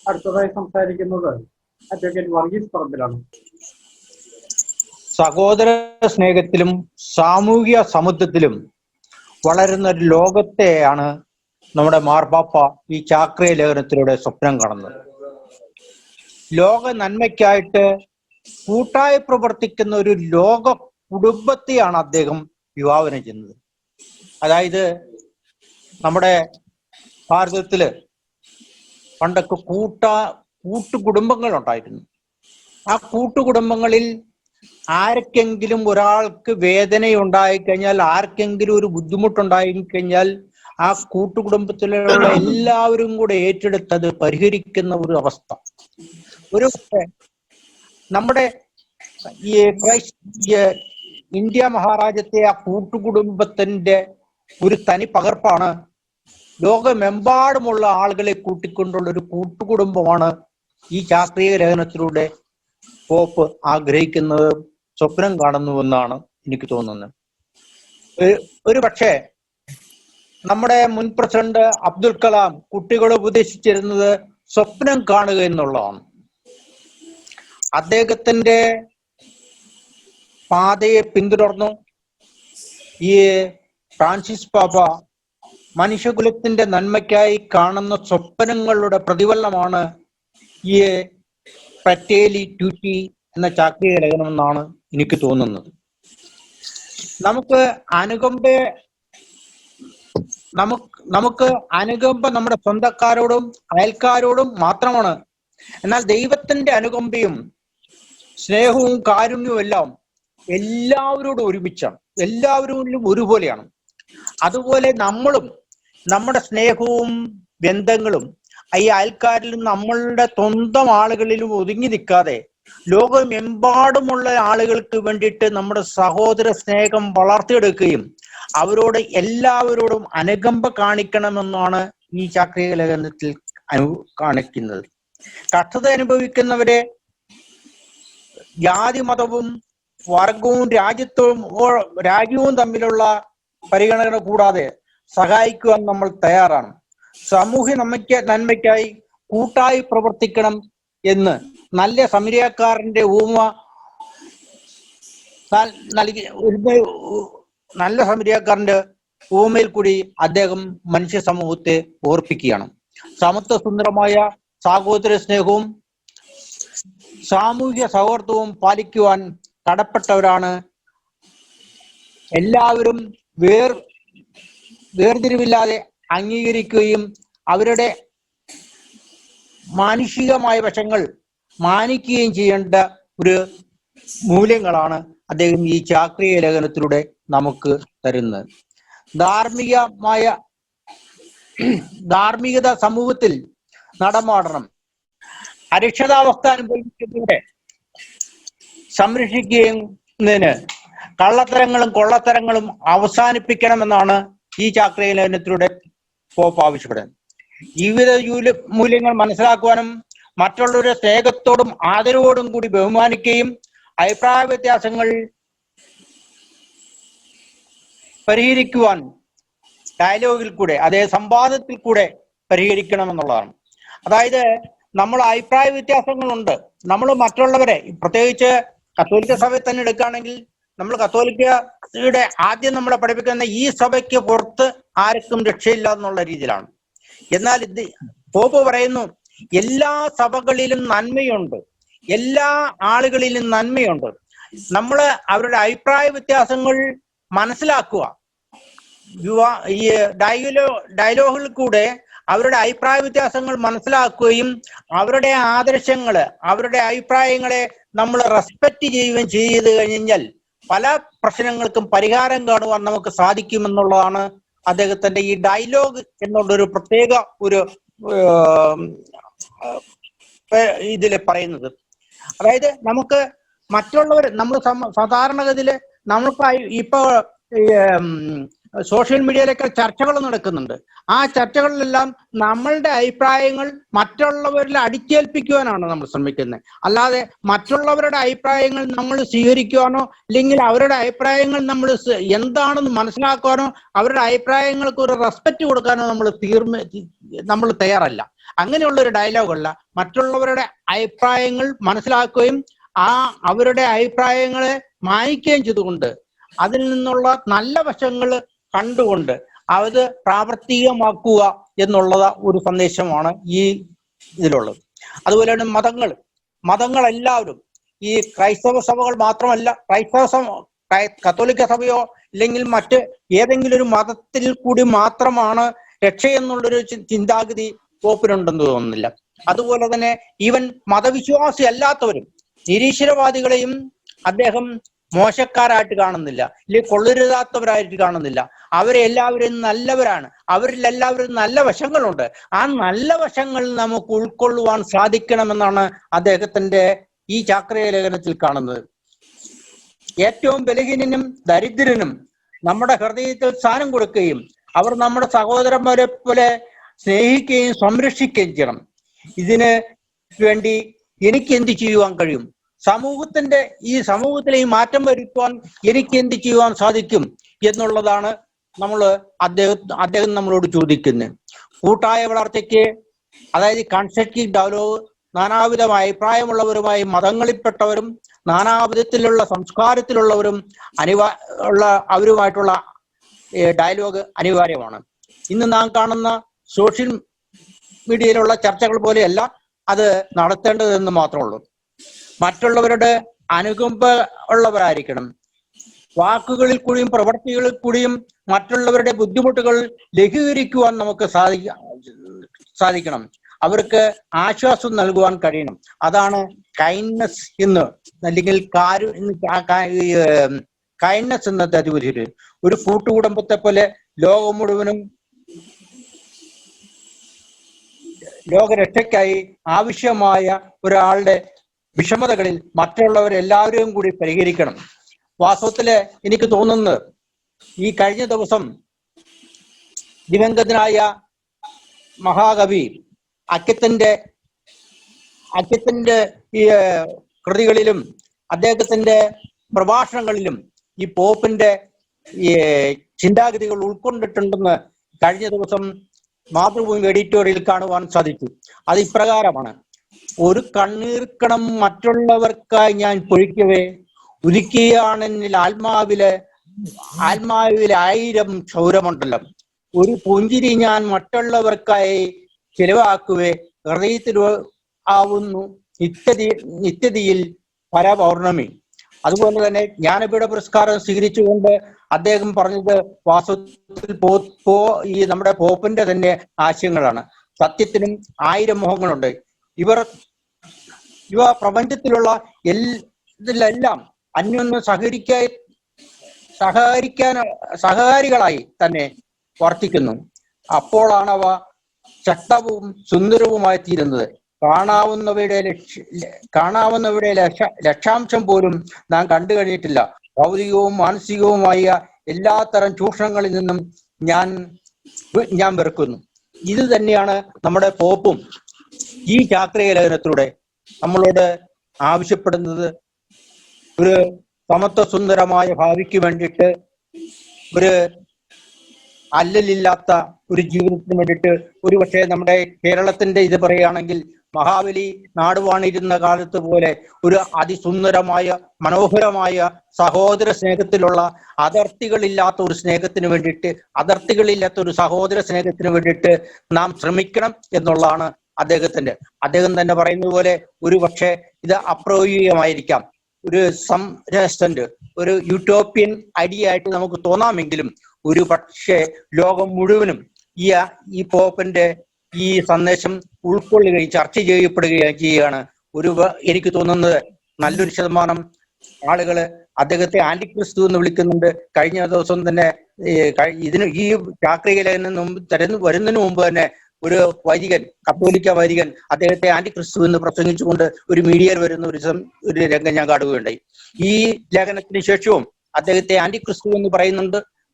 അടുത്തതായി സംസാരിക്കുന്നത് അഡ്വക്കേറ്റ് വർഗീസ് പറമ്പിലാണ്. സഹോദര സ്നേഹത്തിലും സാമൂഹിക സമത്വത്തിലും വളരുന്ന ഒരു ലോകത്തെയാണ് നമ്മുടെ മാർപ്പാപ്പ ഈ ചാക്രിക ലേഖനത്തിലൂടെ സ്വപ്നം കാണുന്നത്. ലോക നന്മയ്ക്കായിട്ട് കൂട്ടായി പ്രവർത്തിക്കുന്ന ഒരു ലോക കുടുംബത്തെയാണ് അദ്ദേഹം വിഭാവനം ചെയ്യുന്നത്. അതായത് നമ്മുടെ ഭാരതത്തില് പണ്ടൊക്കെ കൂട്ടുകുടുംബങ്ങൾ ഉണ്ടായിരുന്നു. ആ കൂട്ടുകുടുംബങ്ങളിൽ ആർക്കെങ്കിലും ഒരാൾക്ക് വേദനയുണ്ടായിക്കഴിഞ്ഞാൽ, ആർക്കെങ്കിലും ഒരു ബുദ്ധിമുട്ടുണ്ടായിക്കഴിഞ്ഞാൽ ആ കൂട്ടുകുടുംബത്തിലുള്ള എല്ലാവരും കൂടെ ഏറ്റെടുത്തത് പരിഹരിക്കുന്ന ഒരു അവസ്ഥ. ഒരു നമ്മുടെ ഈ ഇന്ത്യ മഹാരാജ്യത്തെ ആ കൂട്ടുകുടുംബത്തിന്റെ ഒരു തനി പകർപ്പാണ് ലോകമെമ്പാടുമുള്ള ആളുകളെ കൂട്ടിക്കൊണ്ടുള്ള ഒരു കൂട്ടുകുടുംബമാണ് ഈ ചാക്രിക ലേഖനത്തിലൂടെ പോപ്പ് ആഗ്രഹിക്കുന്നത്, സ്വപ്നം കാണുന്നുവെന്നാണ് എനിക്ക് തോന്നുന്നത്. ഒരു പക്ഷേ നമ്മുടെ മുൻ പ്രസിഡന്റ് അബ്ദുൽ കലാം കുട്ടികളെ ഉപദേശിച്ചിരുന്നത് സ്വപ്നം കാണുക എന്നുള്ളതാണ്. അദ്ദേഹത്തിന്റെ പാതയെ പിന്തുടർന്നു ഈ ഫ്രാൻസിസ് പാപ്പ മനുഷ്യകുലത്തിന്റെ നന്മയ്ക്കായി കാണുന്ന സ്വപ്നങ്ങളുടെ പ്രതിഫലനമാണ് ഈ ഫ്രറ്റേലി ട്യൂറ്റി എന്ന ചാക്രിക ലേഖനം എന്നാണ് എനിക്ക് തോന്നുന്നത്. നമുക്ക് അനുകമ്പ നമ്മുടെ സ്വന്തക്കാരോടും അയൽക്കാരോടും മാത്രമാണ്. എന്നാൽ ദൈവത്തിന്റെ അനുകമ്പയും സ്നേഹവും കാരുണ്യവും എല്ലാം എല്ലാവരോടും ഒരുമിച്ചാണ്, എല്ലാവരും ഒരുപോലെയാണ്. അതുപോലെ നമ്മളും നമ്മുടെ സ്നേഹവും ബന്ധങ്ങളും ഈ അയൽക്കാരിലും നമ്മളുടെ സ്വന്തം ആളുകളിലും ഒതുങ്ങി നിൽക്കാതെ ലോകമെമ്പാടുമുള്ള ആളുകൾക്ക് വേണ്ടിയിട്ട് നമ്മുടെ സഹോദര സ്നേഹം വളർത്തിയെടുക്കുകയും അവരോട് എല്ലാവരോടും അനുകമ്പ കാണിക്കണമെന്നാണ് ഈ ചാക്രിക ലേഖനത്തിൽ കാണിക്കുന്നത്. കഷ്ടത അനുഭവിക്കുന്നവരെ ജാതി മതവും വർഗവും രാജ്യവും തമ്മിലുള്ള പരിഗണന കൂടാതെ സഹായിക്കുവാൻ നമ്മൾ തയ്യാറാണ്. സാമൂഹ്യ നന്മയ്ക്കായി കൂട്ടായി പ്രവർത്തിക്കണം എന്ന് നല്ല സമരിയാക്കാരന്റെ നല്ല സമരിയാക്കാരന്റെ ഊമയിൽ കൂടി അദ്ദേഹം മനുഷ്യ സമൂഹത്തെ ഓർപ്പിക്കുകയാണ്. സമത്വ സുന്ദരമായ സഹോദര സ്നേഹവും സാമൂഹ്യ സൗഹാർദ്ദവും പാലിക്കുവാൻ കടപ്പെട്ടവരാണ്. എല്ലാവരും വേർതിരിവില്ലാതെ അംഗീകരിക്കുകയും അവരുടെ മാനുഷികമായ വശങ്ങൾ മാനിക്കുകയും ചെയ്യേണ്ട ഒരു മൂല്യങ്ങളാണ് അദ്ദേഹം ഈ ചാക്രിക ലേഖനത്തിലൂടെ നമുക്ക് തരുന്നത്. ധാർമ്മികത സമൂഹത്തിൽ നടമാടണം. അരക്ഷിതാവസ്ഥ അനുഭവിക്കുന്നവരെ സംരക്ഷിക്കുന്നതിന് കള്ളത്തരങ്ങളും കൊള്ളത്തരങ്ങളും അവസാനിപ്പിക്കണമെന്നാണ് ഈ ചാക്രിക ലേഖനത്തിലൂടെ പോപ്പ് ആവശ്യപ്പെടുന്നത്. ജീവിത മൂല്യങ്ങൾ മനസ്സിലാക്കുവാനും മറ്റുള്ളവരുടെ സ്നേഹത്തോടും ആദരവോടും കൂടി ബഹുമാനിക്കുകയും അഭിപ്രായ വ്യത്യാസങ്ങൾ പരിഹരിക്കുവാൻ ഡയലോഗിൽ കൂടെ, സംവാദത്തിൽ കൂടെ പരിഹരിക്കണമെന്നുള്ളതാണ്. അതായത് നമ്മൾ അഭിപ്രായ വ്യത്യാസങ്ങളുണ്ട്. നമ്മൾ മറ്റുള്ളവരെ, പ്രത്യേകിച്ച് കത്തോലിക്ക സഭയെ തന്നെ എടുക്കുകയാണെങ്കിൽ, നമ്മൾ കത്തോലിക്കയുടെ ആദ്യം നമ്മളെ പഠിപ്പിക്കുന്ന ഈ സഭയ്ക്ക് പുറത്ത് ആർക്കും രക്ഷയില്ല എന്നുള്ള രീതിയിലാണ്. എന്നാൽ പോപ്പ് പറയുന്നു എല്ലാ സഭകളിലും നന്മയുണ്ട്, എല്ലാ ആളുകളിലും നന്മയുണ്ട്. നമ്മൾ അവരുടെ അഭിപ്രായ വ്യത്യാസങ്ങൾ മനസ്സിലാക്കുക, ഈ ഡയലോഗിൽ കൂടെ അവരുടെ അഭിപ്രായ വ്യത്യാസങ്ങൾ മനസ്സിലാക്കുകയും അവരുടെ ആദർശങ്ങള്, അവരുടെ അഭിപ്രായങ്ങളെ നമ്മൾ റെസ്പെക്ട് ചെയ്യുകയും ചെയ്ത് കഴിഞ്ഞാൽ പല പ്രശ്നങ്ങൾക്കും പരിഹാരം കാണുവാൻ നമുക്ക് സാധിക്കുമെന്നുള്ളതാണ് അദ്ദേഹത്തിന്റെ ഈ ഡയലോഗ് എന്നുള്ളൊരു പ്രത്യേക ഒരു ഇതില് പറയുന്നത്. അതായത് നമുക്ക് നമ്മൾ സാധാരണഗതിയില് നമുക്ക് ഇപ്പൊ സോഷ്യൽ മീഡിയയിലൊക്കെ ചർച്ചകൾ നടക്കുന്നുണ്ട്. ആ ചർച്ചകളിലെല്ലാം നമ്മളുടെ അഭിപ്രായങ്ങൾ മറ്റുള്ളവരിൽ അടിച്ചേൽപ്പിക്കുവാനാണ് നമ്മൾ ശ്രമിക്കുന്നത്. അല്ലാതെ മറ്റുള്ളവരുടെ അഭിപ്രായങ്ങൾ നമ്മൾ സ്വീകരിക്കുവാനോ അല്ലെങ്കിൽ അവരുടെ അഭിപ്രായങ്ങൾ നമ്മൾ എന്താണെന്ന് മനസ്സിലാക്കുവാനോ അവരുടെ അഭിപ്രായങ്ങൾക്ക് ഒരു റെസ്പെക്ട് കൊടുക്കാനോ നമ്മൾ തയ്യാറല്ല. അങ്ങനെയുള്ള ഒരു ഡയലോഗല്ല. മറ്റുള്ളവരുടെ അഭിപ്രായങ്ങൾ മനസ്സിലാക്കുകയും അവരുടെ അഭിപ്രായങ്ങളെ മാനിക്കുകയും ചെയ്തുകൊണ്ട് അതിൽ നിന്നുള്ള നല്ല വശങ്ങൾ കണ്ടുകൊണ്ട് അത് പ്രാവർത്തികമാക്കുക എന്നുള്ള ഒരു സന്ദേശമാണ് ഈ ഇതിലുള്ളത്. അതുപോലെ തന്നെ മതങ്ങളെല്ലാവരും, ഈ ക്രൈസ്തവ സഭകൾ മാത്രമല്ല, കത്തോലിക്ക സഭയോ ഇല്ലെങ്കിൽ മറ്റ് ഏതെങ്കിലും ഒരു മതത്തിൽ കൂടി മാത്രമാണ് രക്ഷയെന്നുള്ളൊരു ചിന്താഗതി പോപ്പിനുണ്ടെന്ന് തോന്നുന്നില്ല. അതുപോലെ തന്നെ ഈവൻ മതവിശ്വാസി അല്ലാത്തവരും നിരീശ്വരവാദികളെയും അദ്ദേഹം മോശക്കാരായിട്ട് കാണുന്നില്ല, ഇല്ലെങ്കിൽ കൊള്ളരുതാത്തവരായിട്ട് കാണുന്നില്ല. അവരെല്ലാവരും നല്ലവരാണ്, അവരിലെല്ലാവരും നല്ല വശങ്ങളുണ്ട്. ആ നല്ല വശങ്ങൾ നമുക്ക് ഉൾക്കൊള്ളുവാൻ സാധിക്കണമെന്നാണ് അദ്ദേഹത്തിന്റെ ഈ ചാക്രിക ലേഖനത്തിൽ കാണുന്നത്. ഏറ്റവും ബലഹീനനും ദരിദ്രനും നമ്മുടെ ഹൃദയത്തിൽ സ്ഥാനം കൊടുക്കുകയും അവർ നമ്മുടെ സഹോദരന്മാരെ പോലെ സ്നേഹിക്കുകയും സംരക്ഷിക്കുകയും ചെയ്യണം. ഇതിന് വേണ്ടി എനിക്ക് എന്ത് ചെയ്യുവാൻ കഴിയും? സമൂഹത്തിലെ ഈ മാറ്റം വരുത്തുവാൻ എനിക്ക് എന്ത് ചെയ്യുവാൻ സാധിക്കും എന്നുള്ളതാണ് അദ്ദേഹം നമ്മളോട് ചോദിക്കുന്നത്. കൂട്ടായ വളർച്ചയ്ക്ക്, അതായത് കൺസ്ട്രക്റ്റീവ് ഡയലോഗ്, നാനാവിധമായ അഭിപ്രായമുള്ളവരുമായി മതങ്ങളിൽപ്പെട്ടവരും നാനാവിധത്തിലുള്ള സംസ്കാരത്തിലുള്ളവരും അവരുമായിട്ടുള്ള ഡയലോഗ് അനിവാര്യമാണ്. ഇന്ന് നാം കാണുന്ന സോഷ്യൽ മീഡിയയിലുള്ള ചർച്ചകൾ പോലെയല്ല അത് നടത്തേണ്ടതെന്ന് മാത്രമുള്ളൂ. മറ്റുള്ളവരുടെ അനുകമ്പ ഉള്ളവരായിരിക്കണം. വാക്കുകളിൽ കൂടിയും പ്രവൃത്തികളിൽ കൂടിയും മറ്റുള്ളവരുടെ ബുദ്ധിമുട്ടുകൾ ലഘൂകരിക്കുവാൻ നമുക്ക് സാധിക്കണം. അവർക്ക് ആശ്വാസം നൽകുവാൻ കഴിയണം. അതാണ് കൈൻഡ്നെസ് എന്ന്, അല്ലെങ്കിൽ കൈൻഡ്നെസ് എന്നത്തെ അതിപുരുഷര്. ഒരു കൂട്ടുകുടുംബത്തെ പോലെ ലോകം മുഴുവനും ലോകരക്ഷയ്ക്കായി ആവശ്യമായ ഒരാളുടെ വിഷമതകളിൽ മറ്റുള്ളവരെല്ലാവരെയും കൂടി പരിഹരിക്കണം. വാസ്തവത്തില് എനിക്ക് തോന്നുന്നത്, ഈ കഴിഞ്ഞ ദിവസം ദിവംഗതനായ മഹാകവി അക്കിത്തന്റെ ഈ കൃതികളിലും അദ്ദേഹത്തിന്റെ പ്രഭാഷണങ്ങളിലും ഈ പോപ്പിന്റെ ഈ ചിന്താഗതികൾ ഉൾക്കൊണ്ടിട്ടുണ്ടെന്ന് കഴിഞ്ഞ ദിവസം മാതൃഭൂമി എഡിറ്റോറിയൽ കാണുവാൻ സാധിച്ചു. അത് ഇപ്രകാരമാണ്: ഒരു കണ്ണീർക്കണം മറ്റുള്ളവർക്കായി ഞാൻ പൊഴിക്കവേ, ഉരുക്കിയാണെന്നിൽ ആത്മാവിലെ 1000 ക്ഷൗരമണ്ഡലം. ഒരു പുഞ്ചിരി ഞാൻ മറ്റുള്ളവർക്കായി ചിലവാക്കുവേ, ഹൃദയത്തിൽ ആവുന്നു നിത്യതയിൽ പരപൗർണമി. അതുപോലെ തന്നെ ജ്ഞാനപീഠ പുരസ്കാരം സ്വീകരിച്ചുകൊണ്ട് അദ്ദേഹം പറഞ്ഞത് വാസ്തവത്തിൽ ഈ നമ്മുടെ പോപ്പിന്റെ തന്നെ ആശയങ്ങളാണ്. സത്യത്തിനും 1000 മുഖങ്ങളുണ്ട്. ഇവ പ്രപഞ്ചത്തിലുള്ള ഇതിലെല്ലാം അന്യോന്യം സഹകാരികളായി തന്നെ വർത്തിക്കുന്നു. അപ്പോഴാണ് അവ ശക്തവും സുന്ദരവുമായി തീരുന്നത്. കാണാവുന്നവയുടെ ലക്ഷാംശം പോലും നാം കണ്ടു കഴിഞ്ഞിട്ടില്ല. ഭൗതികവും മാനസികവുമായ എല്ലാത്തരം ചൂഷണങ്ങളിൽ നിന്നും ഞാൻ വെറുക്കുന്നു. ഇത് തന്നെയാണ് നമ്മുടെ പോപ്പും ഈ ചാക്രിക ലേഖനത്തിലൂടെ നമ്മളോട് ആവശ്യപ്പെടുന്നത്. ഒരു സമത്വ സുന്ദരമായ ഭാവിക്ക് വേണ്ടിയിട്ട്, ഒരു അല്ലലില്ലാത്ത ഒരു ജീവിതത്തിന് വേണ്ടിയിട്ട്, ഒരുപക്ഷെ നമ്മുടെ കേരളത്തിന്റെ ഇത് പറയുകയാണെങ്കിൽ മഹാബലി നാടുവാണിരുന്ന കാലത്ത് പോലെ ഒരു അതിസുന്ദരമായ മനോഹരമായ സഹോദര സ്നേഹത്തിലുള്ള അതിർത്തികളില്ലാത്ത ഒരു സ്നേഹത്തിന് വേണ്ടിയിട്ട്, അതിർത്തികളില്ലാത്ത ഒരു സഹോദര സ്നേഹത്തിന് വേണ്ടിയിട്ട് നാം ശ്രമിക്കണം എന്നുള്ളതാണ് അദ്ദേഹം തന്നെ പറയുന്നത് പോലെ ഒരു പക്ഷേ ഇത് അപ്രായോഗികമായിരിക്കാം, ഒരു ഒരു യൂട്ടോപ്യൻ ഐഡിയ ആയിട്ട് നമുക്ക് തോന്നാമെങ്കിലും ഒരു പക്ഷേ ലോകം മുഴുവനും ഈ പോപ്പിന്റെ ഈ സന്ദേശം ഉൾക്കൊള്ളുകയും ചർച്ച ചെയ്യപ്പെടുകയും ചെയ്യുകയാണ്. എനിക്ക് തോന്നുന്നത് നല്ലൊരു ശതമാനം ആളുകള് അദ്ദേഹത്തെ ആന്റിക്രിസ്തു എന്ന് വിളിക്കുന്നുണ്ട്. കഴിഞ്ഞ ദിവസം തന്നെ ഈ ചാക്രിക ലേഖനം വരുന്നതിന് മുമ്പ് തന്നെ ഒരു വൈദികൻ, കത്തോലിക്ക വൈദികൻ, അദ്ദേഹത്തെ ആന്റിക്രിസ്തു എന്ന് പ്രസംഗിച്ചുകൊണ്ട് ഒരു മീഡിയയിൽ വരുന്ന ഒരു രംഗം ഞാൻ കാണുകയുണ്ടായി. ഈ ലേഖനത്തിന് ശേഷവും അദ്ദേഹത്തെ ആന്റിക്രിസ്തു എന്ന്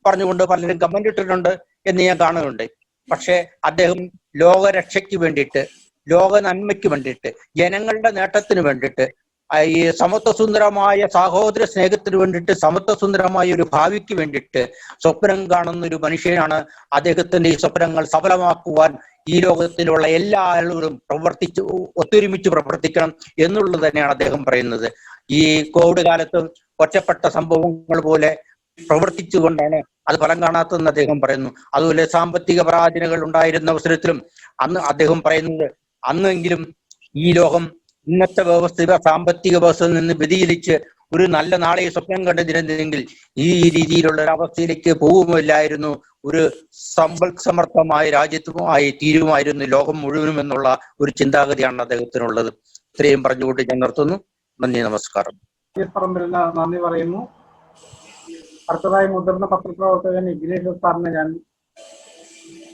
പറഞ്ഞുകൊണ്ട് പലരും കമന്റ് ഇട്ടിട്ടുണ്ട് എന്ന് ഞാൻ കാണുന്നുണ്ട്. പക്ഷെ അദ്ദേഹം ലോകരക്ഷയ്ക്ക് വേണ്ടിയിട്ട്, ലോക നന്മയ്ക്ക് വേണ്ടിയിട്ട്, ജനങ്ങളുടെ നേട്ടത്തിന് വേണ്ടിയിട്ട്, ഈ സമത്വസുന്ദരമായ സഹോദര സ്നേഹത്തിന് വേണ്ടിയിട്ട്, സമത്വസുന്ദരമായ ഒരു ഭാവിക്ക് വേണ്ടിയിട്ട് സ്വപ്നം കാണുന്ന ഒരു മനുഷ്യനാണ്. അദ്ദേഹത്തിന്റെ ഈ സ്വപ്നങ്ങൾ സഫലമാക്കുവാൻ ഈ ലോകത്തിലുള്ള എല്ലാ ആളുകളും ഒത്തൊരുമിച്ച് പ്രവർത്തിക്കണം എന്നുള്ളത് തന്നെയാണ് അദ്ദേഹം പറയുന്നത്. ഈ കോവിഡ് കാലത്ത് ഒറ്റപ്പെട്ട സംഭവങ്ങൾ പോലെ പ്രവർത്തിച്ചുകൊണ്ടാണ് അത് ഫലം കാണാത്തതെന്ന് അദ്ദേഹം പറയുന്നു. അതുപോലെ സാമ്പത്തിക പരാധീനതകൾ ഉണ്ടായിരുന്ന അവസരത്തിലും അന്ന് അദ്ദേഹം പറയുന്നത് അന്നെങ്കിലും ഈ ലോകം ഇന്നത്തെ സാമ്പത്തിക വ്യവസ്ഥയിൽ നിന്ന് വ്യതിചലിച്ച് ഒരു നല്ല നാളെ സ്വപ്നം കണ്ടതിരുന്നെങ്കിൽ ഈ രീതിയിലുള്ള ഒരു അവസ്ഥയിലേക്ക് പോകുമില്ലായിരുന്നു, ഒരു സമ്പൽ സമർത്ഥമായ രാജ്യത്തുമായി തീരുമായിരുന്നു ലോകം മുഴുവനും എന്നുള്ള ഒരു ചിന്താഗതിയാണ് അദ്ദേഹത്തിനുള്ളത്. ഇത്രയും പറഞ്ഞുകൊണ്ട് ഞാൻ നിർത്തുന്നു. നന്ദി, നമസ്കാരം. പറമ്പിലിന് നന്ദി പറയുന്നു. അടുത്തതായി മുതിർന്ന പത്രപ്രവർത്തകൻ ഇഗ്നേഷ്യസ് സാറിനെ ഞാൻ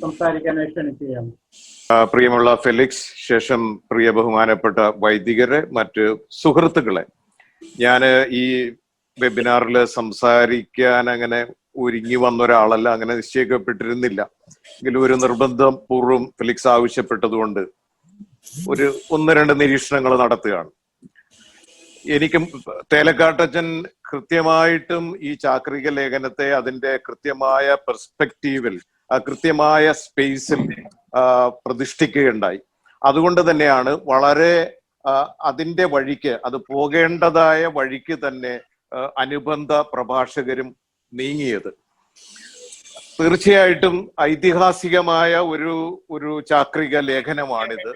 സംസാരിക്കാനായി ക്ഷണിക്കുകയാണ്. പ്രിയമുള്ള ഫെലിക്സ്, ശേഷം പ്രിയ ബഹുമാനപ്പെട്ട വൈദികരെ, മറ്റ് സുഹൃത്തുക്കളെ, ഞാൻ ഈ വെബിനാറിൽ സംസാരിക്കാൻ അങ്ങനെ ഒരുങ്ങി വന്ന ഒരാളല്ല, അങ്ങനെ നിശ്ചയിക്കപ്പെട്ടിരുന്നില്ല. എങ്കിലും ഒരു നിർബന്ധം പൂർവ്വം ഫെലിക്സ് ആവശ്യപ്പെട്ടതുകൊണ്ട് ഒന്ന് രണ്ട് നിരീക്ഷണങ്ങൾ നടത്തുകയാണ്. എനിക്കും തേലക്കാട്ടച്ചൻ കൃത്യമായിട്ടും ഈ ചാക്രിക ലേഖനത്തെ അതിന്റെ കൃത്യമായ പെർസ്പെക്റ്റീവിൽ, കൃത്യമായ സ്പേസിൽ പ്രതിഷ്ഠിക്കുകയുണ്ടായി. അതുകൊണ്ട് തന്നെയാണ് വളരെ അതിന്റെ വഴിക്ക്, അത് പോകേണ്ടതായ വഴിക്ക് തന്നെ അനുബന്ധ പ്രഭാഷകരും നീങ്ങിയത്. തീർച്ചയായിട്ടും ഐതിഹാസികമായ ഒരു ചാക്രിക ലേഖനമാണിത്.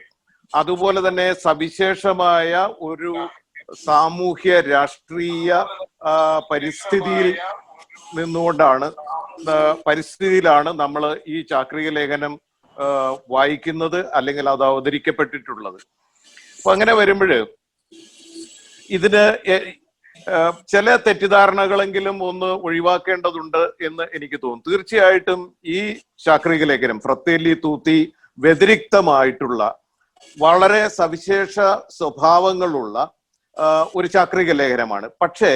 അതുപോലെ തന്നെ സവിശേഷമായ ഒരു സാമൂഹ്യ രാഷ്ട്രീയ പരിസ്ഥിതിയിലാണ് നമ്മൾ ഈ ചാക്രിക ലേഖനം വായിക്കുന്നത്, അല്ലെങ്കിൽ അത് അവതരിക്കപ്പെട്ടിട്ടുള്ളത്. അപ്പൊ അങ്ങനെ വരുമ്പോൾ ഇതിന് ചില തെറ്റിദ്ധാരണകളെങ്കിലും ഒന്ന് ഒഴിവാക്കേണ്ടതുണ്ട് എന്ന് എനിക്ക് തോന്നുന്നു. തീർച്ചയായിട്ടും ഈ ചാക്രിക ലേഖനം ഫ്രത്തേലി തൂത്തി വ്യതിരിക്തമായിട്ടുള്ള വളരെ സവിശേഷ സ്വഭാവങ്ങളുള്ള ഒരു ചാക്രിക ലേഖനമാണ്. പക്ഷേ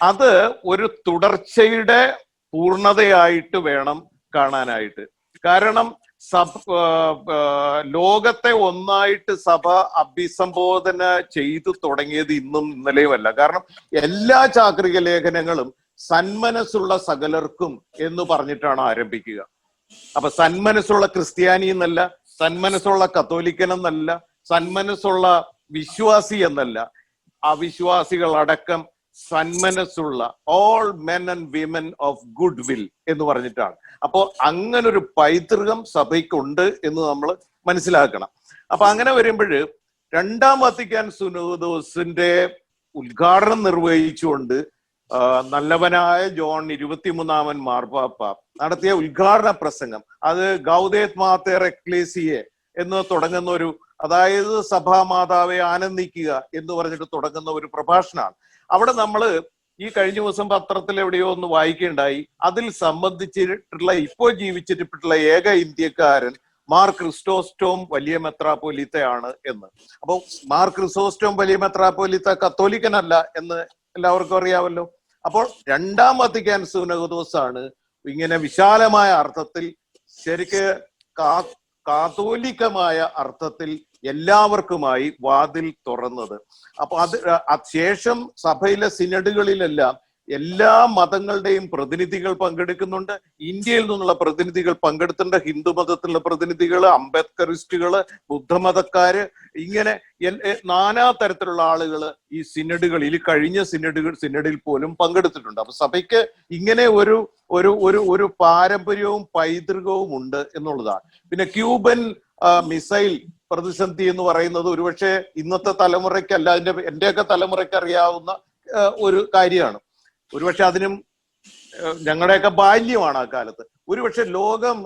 അത് ഒരു തുടർച്ചയുടെ പൂർണ്ണതയായിട്ട് വേണം കാണാനായിട്ട്. കാരണം ലോകത്തെ ഒന്നായിട്ട് സഭ അഭിസംബോധന ചെയ്തു തുടങ്ങിയത് ഇന്നും ഇന്നലെയുമല്ല. കാരണം എല്ലാ ചാക്രിക ലേഖനങ്ങളും സന്മനസ്സുള്ള സകലർക്കും എന്ന് പറഞ്ഞിട്ടാണ് ആരംഭിക്കുക. അപ്പൊ സന്മനസ്സുള്ള ക്രിസ്ത്യാനി എന്നല്ല, സന്മനസ്സുള്ള കത്തോലിക്കൻ എന്നല്ല, സന്മനസ്സുള്ള വിശ്വാസി എന്നല്ല, അവിശ്വാസികളടക്കം സന്മനസ്സുള്ള all men and women of good will എന്ന് പറഞ്ഞിട്ടാണ്. അപ്പോ അങ്ങനൊരു പൈതൃകം സഭയ്ക്കുണ്ട് എന്ന് നമ്മൾ മനസ്സിലാക്കണം. അപ്പൊ അങ്ങനെ വരുമ്പോൾ രണ്ടാം വത്തിക്കാൻ സുനോദോസിന്റെ ഉദ്ഘാടനം നിർവഹിച്ചുകൊണ്ട് നല്ലവനായ ജോൺ 23 മാർപ്പാപ്പ നടത്തിയ ഉദ്ഘാടന പ്രസംഗം, അത് ഗൗദേത് മാതേർ എക്ലേസിയെ എന്ന് തുടങ്ങുന്ന ഒരു, അതായത് സഭാമാതാവെ ആനന്ദിക്കുക എന്ന് പറഞ്ഞിട്ട് തുടങ്ങുന്ന ഒരു പ്രഭാഷണമാണ്. അവിടെ നമ്മൾ ഈ കഴിഞ്ഞ ദിവസം പത്രത്തിൽ എവിടെയോ ഒന്ന് വായിക്കുകയുണ്ടായി. അതിൽ സംബന്ധിച്ചിട്ടുള്ള ഇപ്പോൾ ജീവിച്ചിട്ടുള്ള ഏക ഇന്ത്യക്കാരൻ മാർ ക്രിസോസ്റ്റോം വലിയ മെത്രാപ്പോലീത്തയാണ് എന്ന്. അപ്പൊ മാർ ക്രിസോസ്റ്റോം വലിയ മെത്രാപ്പോലീത്ത കത്തോലിക്കനല്ല എന്ന് എല്ലാവർക്കും അറിയാമല്ലോ. അപ്പോൾ രണ്ടാം വത്തിക്കാൻ സുനഹദോസാണ് ഇങ്ങനെ വിശാലമായ അർത്ഥത്തിൽ, ശരിക്ക് കാതോലിക്കമായ അർത്ഥത്തിൽ എല്ലാവർക്കുമായി വാതിൽ തുറന്നത്. അപ്പൊ ശേഷം സഭയിലെ സിനഡുകളിലെല്ലാം എല്ലാ മതങ്ങളുടെയും പ്രതിനിധികൾ പങ്കെടുക്കുന്നുണ്ട്. ഇന്ത്യയിൽ നിന്നുള്ള പ്രതിനിധികൾ പങ്കെടുത്തിട്ടുണ്ട്, ഹിന്ദു മതത്തിലുള്ള പ്രതിനിധികള്, അംബേദ്കറിസ്റ്റുകള്, ബുദ്ധമതക്കാര്, ഇങ്ങനെ നാനാ തരത്തിലുള്ള ആളുകള് ഈ സിനഡുകളിൽ, കഴിഞ്ഞ സിനഡിൽ പോലും പങ്കെടുത്തിട്ടുണ്ട്. അപ്പൊ സഭയ്ക്ക് ഇങ്ങനെ ഒരു പാരമ്പര്യവും പൈതൃകവും ഉണ്ട് എന്നുള്ളതാണ്. പിന്നെ ക്യൂബൻ മിസൈൽ പ്രതിസന്ധി എന്ന് പറയുന്നത് ഒരുപക്ഷെ ഇന്നത്തെ തലമുറയ്ക്കല്ല, എന്റെയൊക്കെ തലമുറയ്ക്ക് അറിയാവുന്ന ഒരു കാര്യമാണ്. ഒരുപക്ഷെ അതിനും ഞങ്ങളുടെയൊക്കെ ബാല്യമാണ് ആ കാലത്ത്. ഒരുപക്ഷെ ലോകം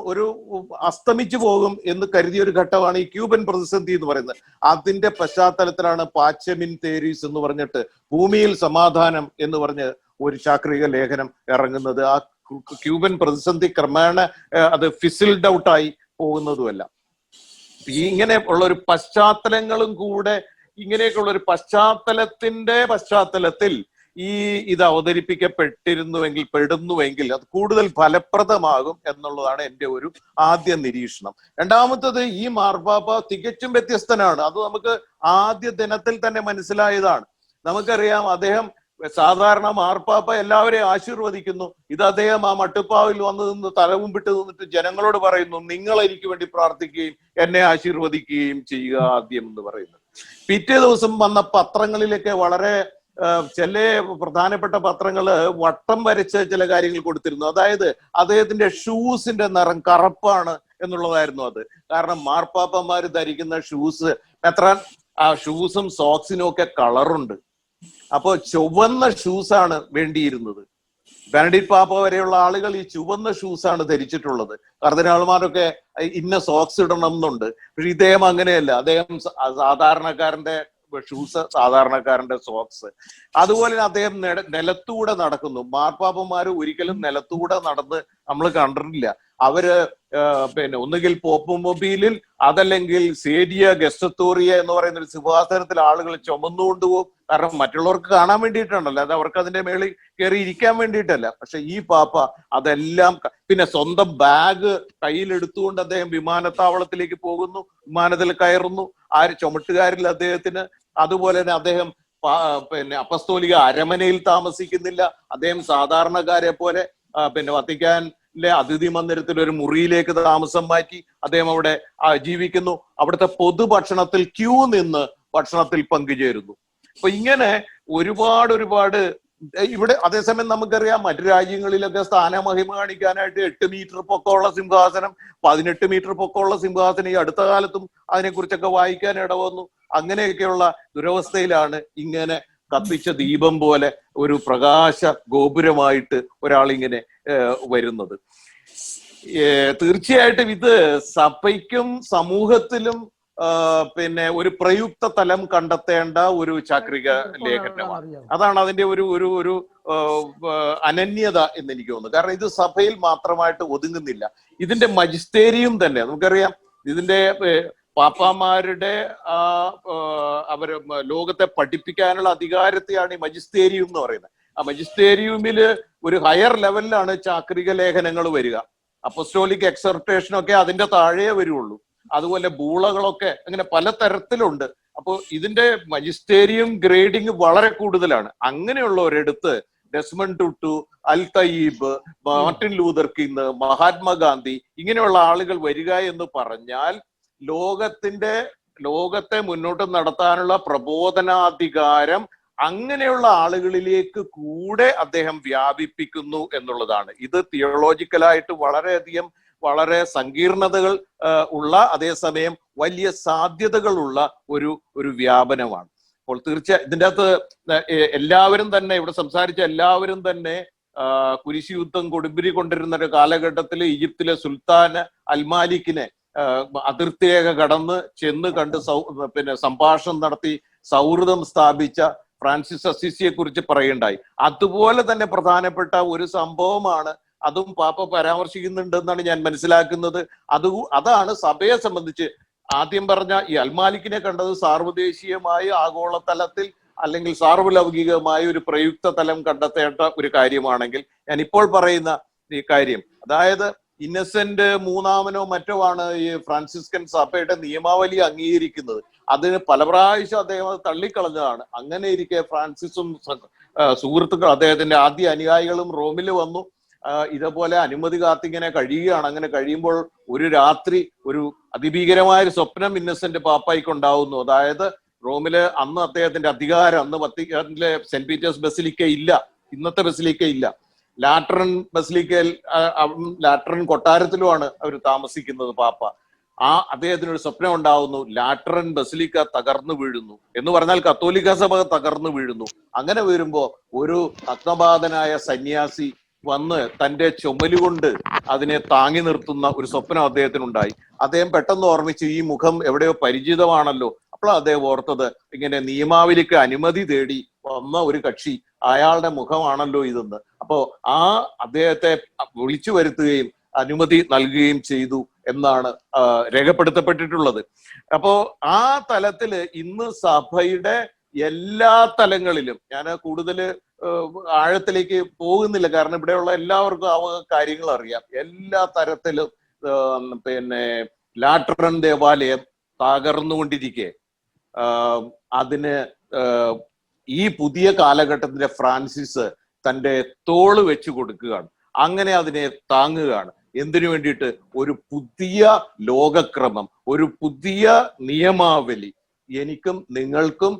അസ്തമിച്ചു പോകും എന്ന് കരുതിയ ഒരു ഘട്ടമാണ് ഈ ക്യൂബൻ പ്രതിസന്ധി എന്ന് പറയുന്നത്. അതിന്റെ പശ്ചാത്തലത്തിലാണ് പാച്ചമിൻ തേരീസ് എന്ന് പറഞ്ഞിട്ട് ഭൂമിയിൽ സമാധാനം എന്ന് പറഞ്ഞ് ഒരു ചാക്രിക ലേഖനം ഇറങ്ങുന്നത്. ആ ക്യൂബൻ പ്രതിസന്ധി ക്രമേണ അത് ഫിസിൽഡ് ഔട്ടായി പോകുന്നതുമല്ല. ഇങ്ങനെ ഉള്ള ഒരു പശ്ചാത്തലങ്ങളും കൂടെ, ഇങ്ങനെയൊക്കെയുള്ള ഒരു പശ്ചാത്തലത്തിൽ ഇത് പെടുന്നുവെങ്കിൽ അത് കൂടുതൽ ഫലപ്രദമാകും എന്നുള്ളതാണ് എൻ്റെ ഒരു ആദ്യ നിരീക്ഷണം. രണ്ടാമത്തത്, ഈ മാർപ്പാപ്പ തികച്ചും വ്യത്യസ്തനാണ്. അത് നമുക്ക് ആദ്യ ദിനത്തിൽ തന്നെ മനസ്സിലായതാണ്. നമുക്കറിയാം, അദ്ദേഹം സാധാരണ മാർപ്പാപ്പ എല്ലാവരെയും ആശീർവദിക്കുന്നു. ഇത് അദ്ദേഹം ആ മട്ടുപ്പാവിൽ വന്നു നിന്ന് തലമുമ്പിട്ട് നിന്നിട്ട് ജനങ്ങളോട് പറയുന്നു, നിങ്ങൾ എനിക്ക് വേണ്ടി പ്രാർത്ഥിക്കുകയും എന്നെ ആശീർവദിക്കുകയും ചെയ്യുക ആദ്യം എന്ന് പറയുന്നത്. പിറ്റേ ദിവസം വന്ന പത്രങ്ങളിലൊക്കെ വളരെ ചില പ്രധാനപ്പെട്ട പത്രങ്ങള് വട്ടം വരച്ച് ചില കാര്യങ്ങൾ കൊടുത്തിരുന്നു. അതായത് അദ്ദേഹത്തിന്റെ ഷൂസിന്റെ നിറം കറുപ്പാണ് എന്നുള്ളതായിരുന്നു അത്. കാരണം മാർപ്പാപ്പന്മാര് ധരിക്കുന്ന ഷൂസ് ആ ഷൂസും സോക്സിനും ഒക്കെ കളറുണ്ട്. അപ്പോ ചുവന്ന ഷൂസാണ് വേണ്ടിയിരുന്നത്. ബെനഡിക്ട് പാപ്പ വരെയുള്ള ആളുകൾ ഈ ചുവന്ന ഷൂസാണ് ധരിച്ചിട്ടുള്ളത്. കർദിനാൾമാരൊക്കെ ഇന്ന സോക്സ് ഇടണം എന്നുണ്ട്. പക്ഷെ ഇദ്ദേഹം അങ്ങനെയല്ല. അദ്ദേഹം സാധാരണക്കാരന്റെ ഷൂസ്, സാധാരണക്കാരന്റെ സോക്സ്. അതുപോലെ തന്നെ അദ്ദേഹം നിലത്തൂടെ നടക്കുന്നു. മാർപ്പാപ്പന്മാര് ഒരിക്കലും നിലത്തൂടെ നടന്ന് നമ്മൾ കണ്ടിട്ടില്ല. അവര് ഒന്നുകിൽ പോപ്പ് മൊബൈലിൽ, അതല്ലെങ്കിൽ സേഡിയ ഗസ്റ്റത്തോറിയ എന്ന് പറയുന്ന ഒരു സിംഹാസനത്തിൽ ആളുകൾ ചുമന്നുകൊണ്ടുപോകും. കാരണം മറ്റുള്ളവർക്ക് കാണാൻ വേണ്ടിയിട്ടാണല്ലോ, അത് അവർക്ക് അതിന്റെ മേളിൽ കയറി ഇരിക്കാൻ വേണ്ടിയിട്ടല്ല. പക്ഷെ ഈ പാപ്പ അതെല്ലാം, പിന്നെ സ്വന്തം ബാഗ് കയ്യിലെടുത്തുകൊണ്ട് അദ്ദേഹം വിമാനത്താവളത്തിലേക്ക് പോകുന്നു, വിമാനത്തിൽ കയറുന്നു. ചുമട്ടുകാരിൽ അദ്ദേഹത്തിന്. അതുപോലെ തന്നെ അദ്ദേഹം അപ്പസ്തോലിക അരമനയിൽ താമസിക്കുന്നില്ല. അദ്ദേഹം സാധാരണക്കാരെ പോലെ വത്തിക്കാനിലെ അതിഥി മന്ദിരത്തിൽ ഒരു മുറിയിലേക്ക് താമസം മാറ്റി അദ്ദേഹം അവിടെ ജീവിക്കുന്നു. അവിടുത്തെ പൊതുഭക്ഷണത്തിൽ ക്യൂ നിന്ന് ഭക്ഷണത്തിൽ പങ്കുചേരുന്നു. അപ്പൊ ഇങ്ങനെ ഒരുപാട് ഇവിടെ അതേസമയം നമുക്കറിയാം മറ്റു രാജ്യങ്ങളിലൊക്കെ സ്ഥാനമഹിമ കാണിക്കാനായിട്ട് 8 മീറ്റർ പൊക്കമുള്ള സിംഹാസനം, 18 മീറ്റർ പൊക്കമുള്ള സിംഹാസനം ഈ അടുത്ത കാലത്തും അതിനെക്കുറിച്ചൊക്കെ വായിക്കാൻ ഇടവന്നു. അങ്ങനെയൊക്കെയുള്ള ദുരവസ്ഥയിലാണ് ഇങ്ങനെ കത്തിച്ച ദീപം പോലെ ഒരു പ്രകാശ ഗോപുരമായിട്ട് ഒരാളിങ്ങനെ വരുന്നത്. തീർച്ചയായിട്ടും ഇത് സഭയ്ക്കും സമൂഹത്തിലും ഒരു പ്രയുക്ത തലം കണ്ടെത്തേണ്ട ഒരു ചാക്രിക ലേഖനമാണ്. അതാണ് അതിന്റെ ഒരു അനന്യത എന്ന് എനിക്ക് തോന്നുന്നു. കാരണം ഇത് സഭയിൽ മാത്രമായിട്ട് ഒതുങ്ങുന്നില്ല. ഇതിന്റെ മജിസ്റ്റേരിയം തന്നെ നമുക്കറിയാം. ഇതിന്റെ പാപ്പാമാരുടെ അവര് ലോകത്തെ പഠിപ്പിക്കാനുള്ള അധികാരത്തെയാണ് ഈ മജിസ്റ്റേരിയം എന്ന് പറയുന്നത്. ആ മജിസ്റ്റേരിയമില് ഒരു ഹയർ ലെവലിലാണ് ചാക്രിക ലേഖനങ്ങൾ വരിക. അപ്പസ്റ്റോലിക് എക്സർട്ടേഷനൊക്കെ അതിന്റെ താഴെ വരുള്ളൂ. അതുപോലെ ബൂളകളൊക്കെ അങ്ങനെ പല തരത്തിലുണ്ട്. അപ്പോൾ ഇതിന്റെ മജിസ്റ്റേരിയം ഗ്രേഡിങ് വളരെ കൂടുതലാണ്. അങ്ങനെയുള്ള ഒരിടത്ത് ഡെസ്മണ്ട് ടുട്ടു, അൽ തയ്യീബ്, മാർട്ടിൻ ലൂതർ കിങ്, മഹാത്മാഗാന്ധി ഇങ്ങനെയുള്ള ആളുകൾ വരിക എന്ന് പറഞ്ഞാൽ ലോകത്തെ മുന്നോട്ട് നടത്താനുള്ള പ്രബോധനാധികാരം അങ്ങനെയുള്ള ആളുകളിലേക്ക് കൂടെ അദ്ദേഹം വ്യാപിപ്പിക്കുന്നു എന്നുള്ളതാണ്. ഇത് തിയോളജിക്കലായിട്ട് വളരെയധികം വളരെ സങ്കീർണതകൾ ഉള്ള, അതേസമയം വലിയ സാധ്യതകളുള്ള ഒരു വ്യാപനമാണ്. അപ്പോൾ തീർച്ചയായും ഇതിൻ്റെ അകത്ത് എല്ലാവരും തന്നെ ഇവിടെ സംസാരിച്ച എല്ലാവരും തന്നെ കുരിശ് യുദ്ധം കൊടുമ്പിരി കൊണ്ടിരുന്ന ഒരു കാലഘട്ടത്തിൽ ഈജിപ്തിലെ സുൽത്താൻ അൽമാലിക്കിനെ അതിർത്തിരേഖ കടന്ന് ചെന്ന് കണ്ട് സംഭാഷണം നടത്തി സൗഹൃദം സ്ഥാപിച്ച ഫ്രാൻസിസ് അസിസിയെ കുറിച്ച് പറയുണ്ടായി. അതുപോലെ തന്നെ പ്രധാനപ്പെട്ട ഒരു സംഭവമാണ്, അതും പാപ്പ പരാമർശിക്കുന്നുണ്ടെന്നാണ് ഞാൻ മനസ്സിലാക്കുന്നത്. അതാണ് സഭയെ സംബന്ധിച്ച് ആദ്യം പറഞ്ഞ ഈ അൽമാലിക്കിനെ കണ്ടത് സാർവദേശീയമായി ആഗോളതലത്തിൽ അല്ലെങ്കിൽ സാർവലൗകികമായ ഒരു പ്രയുക്ത തലം കണ്ടെത്തേണ്ട ഒരു കാര്യമാണെങ്കിൽ, ഞാൻ ഇപ്പോൾ പറയുന്ന ഈ കാര്യം, അതായത് ഇന്നസെന്റ് മൂന്നാമനോ മറ്റോ ആണ് ഈ ഫ്രാൻസിസ്കൻ സഭയുടെ നിയമാവലി അംഗീകരിക്കുന്നത്. അതിന് പല പ്രാവശ്യം അദ്ദേഹം അത് തള്ളിക്കളഞ്ഞതാണ്. അങ്ങനെ ഇരിക്കെ ഫ്രാൻസിസും സുഹൃത്തുക്കൾ അദ്ദേഹത്തിന്റെ ആദ്യ അനുയായികളും റോമിൽ വന്നു. ഇതേപോലെ അനുമതി കാത്തിങ്ങനെ കഴിയുകയാണ്. അങ്ങനെ കഴിയുമ്പോൾ ഒരു രാത്രി ഒരു അതിഭീകരമായ ഒരു സ്വപ്നം ഇന്നസെന്റ് പാപ്പായിക്ക് ഉണ്ടാവുന്നു. അതായത് റോമില് അന്ന് അദ്ദേഹത്തിന്റെ അധികാരം, അന്ന് വത്തിക്കാനിലെ സെന്റ് പീറ്റേഴ്സ് ബസിലിക്ക ഇല്ല, ഇന്നത്തെ ബസിലിക്ക ഇല്ല. ലാറ്ററൻ ബസിലിക്കയിൽ, ലാറ്ററൻ കൊട്ടാരത്തിലുമാണ് അവർ താമസിക്കുന്നത് പാപ്പ. അദ്ദേഹത്തിനൊരു സ്വപ്നം ഉണ്ടാവുന്നു, ലാറ്ററൻ ബസിലിക്ക തകർന്നു വീഴുന്നു എന്ന് പറഞ്ഞാൽ കത്തോലിക്ക സഭ തകർന്നു വീഴുന്നു. അങ്ങനെ വരുമ്പോ ഒരു നഗ്നപാതനായ സന്യാസി വന്ന് തന്റെ ചുമലുകൊണ്ട് അതിനെ താങ്ങി നിർത്തുന്ന ഒരു സ്വപ്നം അദ്ദേഹത്തിനുണ്ടായി. അദ്ദേഹം പെട്ടെന്ന് ഓർമ്മിച്ച് ഈ മുഖം എവിടെയോ പരിചിതമാണല്ലോ. അപ്പോൾ അദ്ദേഹം ഓർത്തത് ഇങ്ങനെ നിയമാവലിക്ക് അനുമതി തേടി വന്ന ഒരു കക്ഷി, അയാളുടെ മുഖമാണല്ലോ ഇതെന്ന്. അപ്പോ അദ്ദേഹത്തെ വിളിച്ചു വരുത്തുകയും അനുമതി നൽകുകയും ചെയ്തു എന്നാണ് രേഖപ്പെടുത്തപ്പെട്ടിട്ടുള്ളത്. അപ്പോ ആ തലത്തില് ഇന്ന് സഭയുടെ എല്ലാ തലങ്ങളിലും, ഞാൻ കൂടുതൽ ആഴത്തിലേക്ക് പോകുന്നില്ല, കാരണം ഇവിടെയുള്ള എല്ലാവർക്കും കാര്യങ്ങൾ അറിയാം. എല്ലാ തരത്തിലും ലാറ്ററൻ ദേവാലയം തകർന്നുകൊണ്ടിരിക്കെ അതിന് ഈ പുതിയ കാലഘട്ടത്തിലെ ഫ്രാൻസിസ് തൻ്റെ തോള് വെച്ചു കൊടുക്കുകയാണ്. അങ്ങനെ അതിനെ താങ്ങുകയാണ്. എന്തിനു വേണ്ടിയിട്ട്? ഒരു പുതിയ ലോകക്രമം, ഒരു പുതിയ നിയമാവലി എനിക്കും നിങ്ങൾക്കും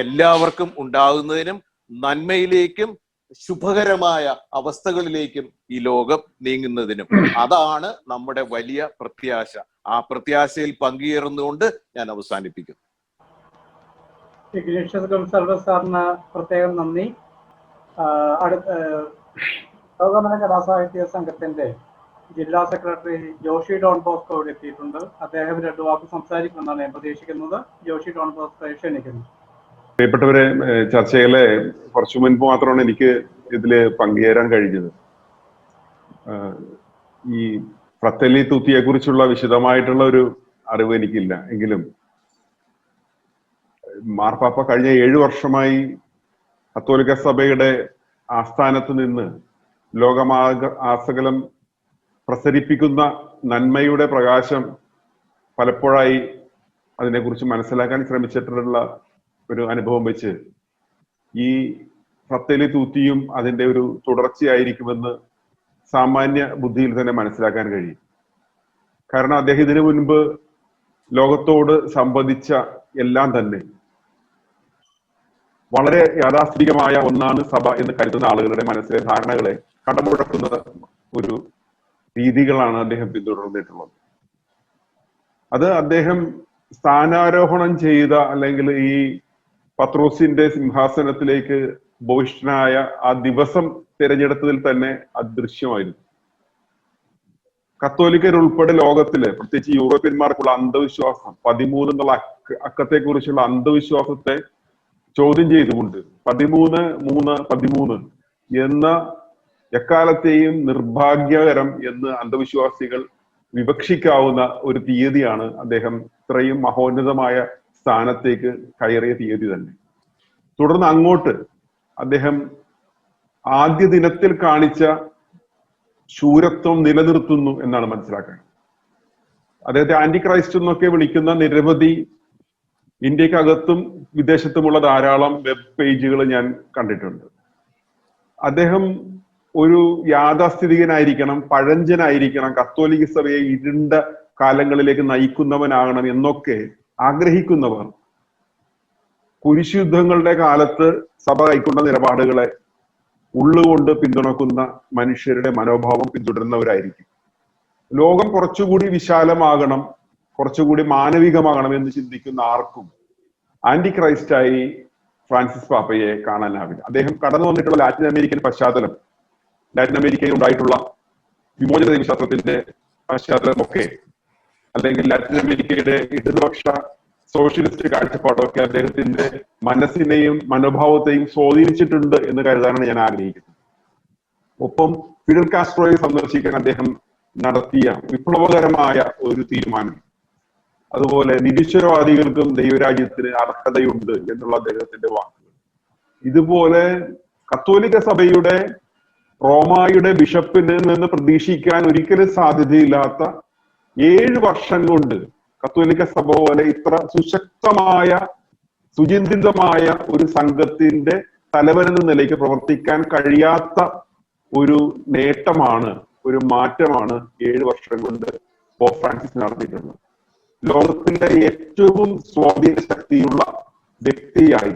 എല്ലാവർക്കും ഉണ്ടാകുന്നതിനും നന്മയിലേക്കും ശുഭകരമായ അവസ്ഥകളിലേക്കും ഈ ലോകം നീങ്ങുന്നതിനും. അതാണ് നമ്മുടെ വലിയ പ്രത്യാശ. ആ പ്രത്യാശയിൽ പങ്കുചേർന്നുകൊണ്ട് ഞാൻ അവസാനിപ്പിക്കുന്നു. ഇഗ്നേഷ്യസ് ഗോൺസാൽവസ് സാറിന് പ്രത്യേകം നന്ദി. ലോകമന കലാസാഹിത്യ സംഘത്തിന്റെ ജില്ലാ സെക്രട്ടറി ജോഷി ഡോൺ ബോസ്കോ ഇവിടെ എത്തിയിട്ടുണ്ട്. അദ്ദേഹം 2 വാക്ക് സംസാരിക്കുമെന്നാണ് ഞാൻ പ്രതീക്ഷിക്കുന്നത്. ജോഷി ഡോൺ ബോസ്കോ ക്ഷണിക്കുന്നു. പ്രിയപ്പെട്ടവരെ, ചർച്ചയിലെ കുറച്ചു മുൻപ് മാത്രമാണ് എനിക്ക് ഇതില് പങ്കുചേരാൻ കഴിഞ്ഞത്. ഈ ഫ്രatelli tutti-യെ കുറിച്ചുള്ള വിശദമായിട്ടുള്ള ഒരു അറിവ് എനിക്കില്ല. എങ്കിലും മാർപ്പാപ്പ കഴിഞ്ഞ 7 വർഷമായി കത്തോലിക്ക സഭയുടെ ആസ്ഥാനത്ത് നിന്ന് ലോകമാസകലം പ്രസരിപ്പിക്കുന്ന നന്മയുടെ പ്രകാശം പലപ്പോഴായി അതിനെക്കുറിച്ച് മനസ്സിലാക്കാൻ ശ്രമിച്ചിട്ടുള്ള ഒരു അനുഭവം വെച്ച് ഈ ഫ്രatelli tutti-യും അതിന്റെ ഒരു തുടർച്ചയായിരിക്കുമെന്ന് സാമാന്യ ബുദ്ധിയിൽ തന്നെ മനസ്സിലാക്കാൻ കഴിയും. കാരണം അദ്ദേഹം ഇതിനു മുൻപ് ലോകത്തോട് സംവദിച്ച എല്ലാം തന്നെ വളരെ യാഥാസ്ഥിതികമായ ഒന്നാണ് സഭ എന്ന് കരുതുന്ന ആളുകളുടെ മനസ്സിലെ ധാരണകളെ കടമുഴക്കുന്ന ഒരു രീതികളാണ് അദ്ദേഹം പിന്തുടർന്നിട്ടുള്ളത്. അത് അദ്ദേഹം സ്ഥാനാരോഹണം ചെയ്ത, അല്ലെങ്കിൽ ഈ പത്രോസിന്റെ സിംഹാസനത്തിലേക്ക് ഭൂയിഷ്ഠനായ ആ ദിവസം തിരഞ്ഞെടുത്തതിൽ തന്നെ അദൃശ്യമായിരുന്നു. കത്തോലിക്കരുൾപ്പെടെ ലോകത്തില്, പ്രത്യേകിച്ച് യൂറോപ്യന്മാർക്കുള്ള അന്ധവിശ്വാസം 13 എന്നുള്ള അക്കത്തെ കുറിച്ചുള്ള അന്ധവിശ്വാസത്തെ ചോദ്യം ചെയ്തുകൊണ്ട് 13 എന്ന എക്കാലത്തെയും നിർഭാഗ്യകരം എന്ന് അന്ധവിശ്വാസികൾ വിവക്ഷിക്കാവുന്ന ഒരു തീയതിയാണ് അദ്ദേഹം ഇത്രയും മഹോന്നതമായ സ്ഥാനത്തേക്ക് കയറിയ തീയതി തന്നെ. തുടർന്ന് അങ്ങോട്ട് അദ്ദേഹം ആദ്യ ദിനത്തിൽ കാണിച്ച ശൂരത്വം നിലനിർത്തുന്നു എന്നാണ് മനസ്സിലാക്കുന്നത്. അദ്ദേഹത്തെ ആന്റി ക്രൈസ്റ്റ് എന്നൊക്കെ വിളിക്കുന്ന നിരവധി ഇന്ത്യക്കകത്തും വിദേശത്തുമുള്ള ധാരാളം വെബ് പേജുകൾ ഞാൻ കണ്ടിട്ടുണ്ട്. അദ്ദേഹം ഒരു യാഥാസ്ഥിതികനായിരിക്കണം, പഴഞ്ചനായിരിക്കണം, കത്തോലിക്ക സഭയെ ഇരുണ്ട കാലങ്ങളിലേക്ക് നയിക്കുന്നവനാകണം എന്നൊക്കെ ആഗ്രഹിക്കുന്നവർ കുരിശുയുദ്ധങ്ങളുടെ കാലത്ത് സഭ കൈക്കൊണ്ട നിലപാടുകളെ ഉള്ളുകൊണ്ട് പിന്തുണക്കുന്ന മനുഷ്യരുടെ മനോഭാവം പിന്തുടരുന്നവരായിരിക്കും. ലോകം കുറച്ചുകൂടി വിശാലമാകണം, കുറച്ചുകൂടി മാനവികമാകണം എന്ന് ചിന്തിക്കുന്ന ആർക്കും ആന്റി ക്രൈസ്റ്റായി ഫ്രാൻസിസ് പാപ്പയെ കാണാനാവില്ല. അദ്ദേഹം കടന്നു വന്നിട്ടുള്ള ലാറ്റിൻ അമേരിക്കൻ പശ്ചാത്തലം, ലാറ്റിൻ അമേരിക്കയിൽ ഉണ്ടായിട്ടുള്ള വിമോചന ദൈവശാസ്ത്രത്തിന്റെ പശ്ചാത്തലമൊക്കെ, അല്ലെങ്കിൽ ലാറ്റിൻ അമേരിക്കയുടെ ഇടതുപക്ഷ സോഷ്യലിസ്റ്റ് കാഴ്ചപ്പാടൊക്കെ അദ്ദേഹത്തിന്റെ മനസ്സിനെയും മനോഭാവത്തെയും സ്വാധീനിച്ചിട്ടുണ്ട് എന്ന് കരുതാനാണ് ഞാൻ ആഗ്രഹിക്കുന്നത്. ഒപ്പം ഫിഡൽ കാസ്ട്രോയെ സന്ദർശിക്കാൻ അദ്ദേഹം നടത്തിയ വിപ്ലവകരമായ ഒരു തീരുമാനം, അതുപോലെ നിരീശ്വരവാദികൾക്കും ദൈവരാജ്യത്തിന് അർഹതയുണ്ട് എന്നുള്ള അദ്ദേഹത്തിന്റെ വാക്കുകൾ, ഇതുപോലെ കത്തോലിക്ക സഭയുടെ റോമായുടെ ബിഷപ്പിന് നിന്ന് പ്രതീക്ഷിക്കാൻ ഒരിക്കലും സാധ്യതയില്ലാത്ത 7 വർഷം കൊണ്ട് കത്തോലിക്ക സഭ പോലെ ഇത്ര സുശക്തമായ സുചിന്തിതമായ ഒരു സംഘത്തിന്റെ തലവനെന്ന നിലയ്ക്ക് പ്രവർത്തിക്കാൻ കഴിയാത്ത ഒരു നേട്ടമാണ്, ഒരു മാറ്റമാണ് 7 വർഷം കൊണ്ട് പോപ്പ് ഫ്രാൻസിസ് നടത്തിയിട്ടുള്ളത്. ലോകത്തിന്റെ ഏറ്റവും സ്വാധീന ശക്തിയുള്ള വ്യക്തിയായി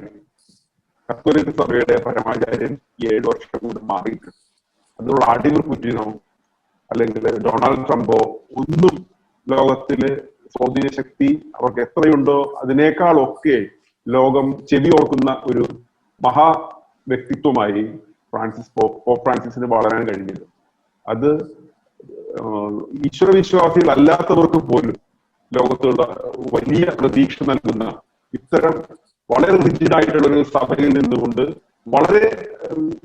കത്തോലിക്ക സഭയുടെ പരമാചാര്യൻ 7 വർഷം കൊണ്ട് മാറിയിട്ടുണ്ട്. അതിനുള്ള വ്ളാഡിമിർ പുടിനോ അല്ലെങ്കിൽ ഡൊണാൾഡ് ട്രംപോ ഒന്നും ലോകത്തില് സ്വാധീന ശക്തി അവർക്ക് എത്രയുണ്ടോ അതിനേക്കാളൊക്കെ ലോകം ചെവി ഓർക്കുന്ന ഒരു മഹാ വ്യക്തിത്വമായി പോപ്പ് ഫ്രാൻസിസിന് വളരാൻ കഴിഞ്ഞത്. അത് ഈശ്വരവിശ്വാസികൾ അല്ലാത്തവർക്ക് പോലും ലോകത്തുള്ള വലിയ പ്രതീക്ഷ നൽകുന്ന ഇത്തരം വളരെ റിജിഡായിട്ടുള്ള ഒരു സഭയിൽ നിന്നുകൊണ്ട് വളരെ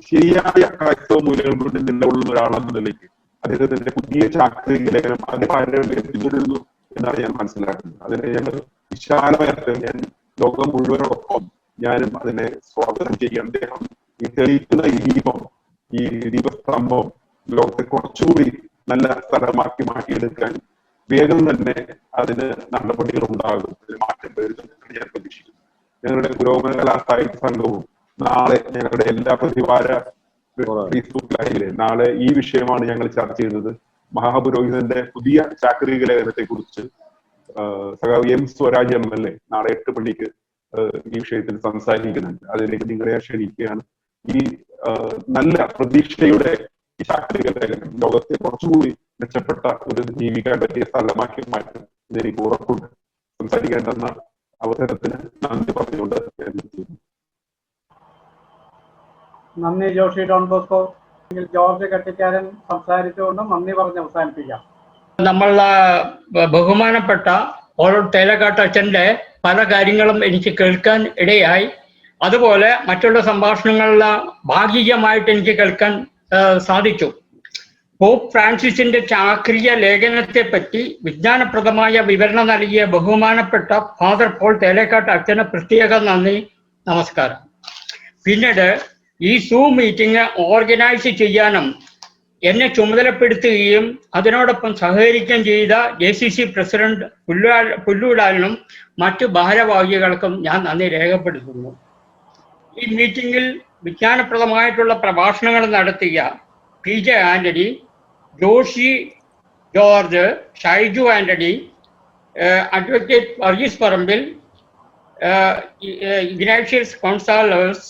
ശരിയായ ക്രൈസ്തവ മൂല്യങ്ങൾ കൊണ്ട് നിലകൊള്ളുന്ന ഒരാളെന്ന നിലയ്ക്ക് അദ്ദേഹത്തിന്റെ പുതിയ ചാക്രിക ലേഖനം അദ്ദേഹം പിന്തുടരുന്നു എന്നാണ് ഞാൻ മനസ്സിലാക്കുന്നത്. അതിനെ ഞാൻ വിശാലമായിട്ട് ഞാൻ ലോകം മുഴുവനോടൊപ്പം ഞാനും അതിനെ സ്വാഗതം ചെയ്യും. അദ്ദേഹം ഈ തെളിയിക്കുന്ന ഈ ദീപം, ഈ ദീപസ്തംഭം ലോകത്തെ കുറച്ചുകൂടി നല്ല സ്ഥലമാക്കി മാറ്റിയെടുക്കാൻ വേഗം തന്നെ അതിന് നടപടികൾ ഉണ്ടാകും, അതിന് മാറ്റം വരുത്തും ഞാൻ പ്രതീക്ഷിക്കുന്നു. ഞങ്ങളുടെ പുരോഗമന കലാ സാഹിത്യ സംഘവും നാളെ ഞങ്ങളുടെ എല്ലാ പ്രതിവാര ഫേസ്ബുക്ക് ലൈവില് നാളെ ഈ വിഷയമാണ് ഞങ്ങൾ ചർച്ച ചെയ്യുന്നത്. മഹാപുരോഹിതന്റെ പുതിയ ചാക്രിക ലേഖനത്തെ കുറിച്ച് സഖാവ് എം സ്വരാജ് MLA നാളെ 8 മണിക്ക് ഈ വിഷയത്തിൽ സംസാരിക്കുന്നുണ്ട്. അതിലേക്ക് നിങ്ങളെ ക്ഷണിക്കുകയാണ്. ഈ നല്ല പ്രതീക്ഷയുടെ ഈ ചാക്രിക ലേഖനം ലോകത്തെ കുറച്ചുകൂടി മെച്ചപ്പെട്ട ഒരു ജീവിക്കാൻ പറ്റിയ സ്ഥലമാക്കി മാറ്റും ഇതെനിക്ക് ഉറപ്പുണ്ട്. സംസാരിക്കേണ്ടെന്ന അവസരത്തിന് നന്ദി പറഞ്ഞുകൊണ്ട് നന്ദി Joshi Don Bosco. George Kattikkaran സംസാരിച്ചുകൊണ്ട് നന്ദി പറഞ്ഞ് അവസാനിപ്പിക്കാം. നമ്മൾ ബഹുമാനപ്പെട്ട ഓരോ തേലക്കാട്ടച്ഛൻ്റെ പല കാര്യങ്ങളും എനിക്ക് കേൾക്കാൻ ഇടയായി. അതുപോലെ മറ്റുള്ള സംഭാഷണങ്ങളിൽ ഭാഗികമായിട്ട് എനിക്ക് കേൾക്കാൻ സാധിച്ചു. പോപ്പ് ഫ്രാൻസിസിന്റെ ചാക്രിക ലേഖനത്തെ പറ്റി വിജ്ഞാനപ്രദമായ വിവരണം നൽകിയ ബഹുമാനപ്പെട്ട ഫാദർ പോൾ തേലക്കാട്ട് അച്ഛന് പ്രത്യേക നന്ദി, നമസ്കാരം. പിന്നീട് ഈ സൂം മീറ്റിംഗ് ഓർഗനൈസ് ചെയ്യാനും എന്നെ ചുമതലപ്പെടുത്തുകയും അതിനോടൊപ്പം സഹകരിക്കുകയും ചെയ്ത JCC പ്രസിഡന്റ് പുല്ലൂടാലിനും മറ്റു ഭാരവാഹികൾക്കും ഞാൻ നന്ദി രേഖപ്പെടുത്തുന്നു. ഈ മീറ്റിംഗിൽ വിജ്ഞാനപ്രദമായിട്ടുള്ള പ്രഭാഷണങ്ങൾ നടത്തിയ PJ Antony, Joshi George, Shyju Antony, advocate Varghese Parambil, Ignatius Gonsalves,